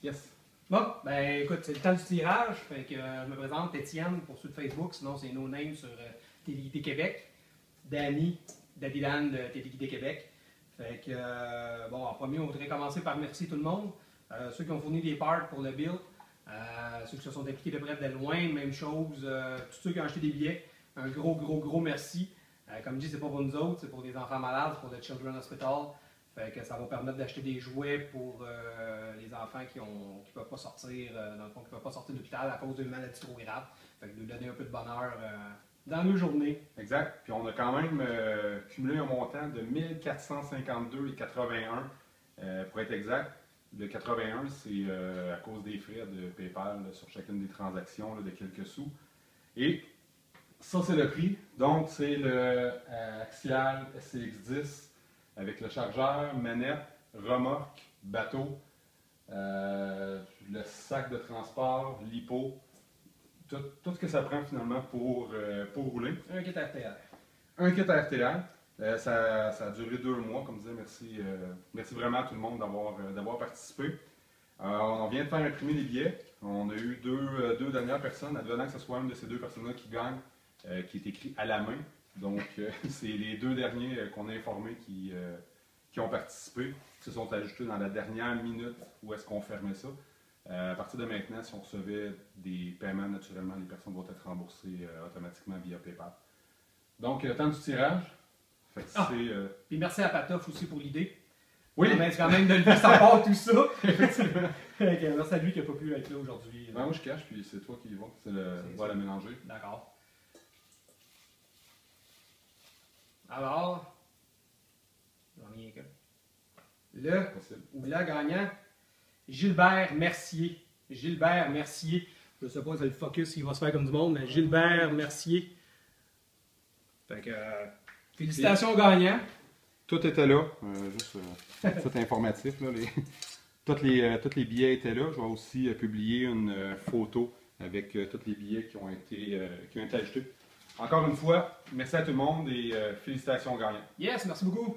Yes. Bon, ben écoute, c'est le temps du tirage. Fait que je me présente, Étienne, pour ceux de Facebook, sinon c'est No Name sur Téléguidé Québec. Danny, Daddy Dan de Téléguidé Québec. Fait que, bon, en premier, on voudrait commencer par remercier tout le monde. Ceux qui ont fourni des parts pour le build, ceux qui se sont impliqués de près de loin, même chose. Tous ceux qui ont acheté des billets, un gros merci. Comme je dis, c'est pas pour nous autres, c'est pour les enfants malades, c'est pour le Children's Hospital. Fait que ça va permettre d'acheter des jouets pour les enfants qui peuvent pas sortir, dans le fond, qui peuvent pas sortir de l'hôpital à cause d'une maladie trop grave. Fait que de donner un peu de bonheur dans nos journées. Exact. Puis on a quand même cumulé un montant de 1452,81 pour être exact. Le 81, c'est à cause des frais de PayPal sur chacune des transactions là, de quelques sous. Et ça, c'est le prix. Donc, c'est le Axial SCX10 avec le chargeur, manette, remorque, bateau, le sac de transport, l'hippo, tout ce que ça prend finalement pour rouler. Un kit RTR. Un kit RTR. Ça a duré 2 mois, comme je disais. Merci vraiment à tout le monde d'avoir participé. On vient de faire imprimer les billets. On a eu deux dernières personnes, advenant que ce soit une de ces 2 personnes-là qui gagne, qui est écrit à la main. Donc, c'est les 2 derniers qu'on a informés qui ont participé, qui se sont ajoutés dans la dernière minute où est-ce qu'on fermait ça. À partir de maintenant, si on recevait des paiements, naturellement, les personnes vont être remboursées automatiquement via PayPal. Donc, le temps du tirage. Puis merci à Patoff aussi pour l'idée. Oui! C'est quand même de lever sa part tout ça. Effectivement. Merci à lui qui n'a pas pu être là aujourd'hui. Ben, moi, je cache, puis c'est toi qui y vas. On va la mélanger. D'accord. Alors, j'en ai qu'un. Le ou la gagnant, Gilbert Mercier. Gilbert Mercier. Je ne sais pas si c'est le focus il va se faire comme du monde, mais Gilbert Mercier. Fait que, félicitations au gagnant. Tout était là. Tout informatif. Là, tous les billets étaient là. Je vais aussi publier une photo avec tous les billets qui ont été achetés. Encore une fois, merci à tout le monde et félicitations au gagnant. Yes, merci beaucoup.